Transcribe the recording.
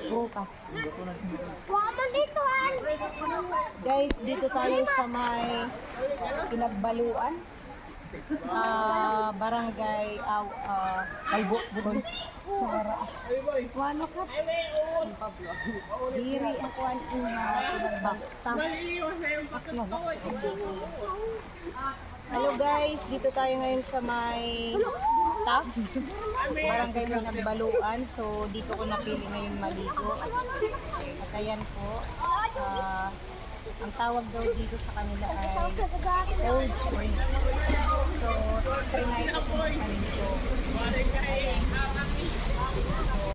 Bukas. Guys, dito tayo sa may Pinagbaluan. Barangay Kalbo Budon. Wano ka? Diri ako ang bakta. Hello guys, dito tayo ngayon sa may Barangay Pinagbaluan. So dito ko napili ngayon maligo. At ayan po, ang tawag daw dito sa kanila ay Old Spring. So try na ito kung maligo.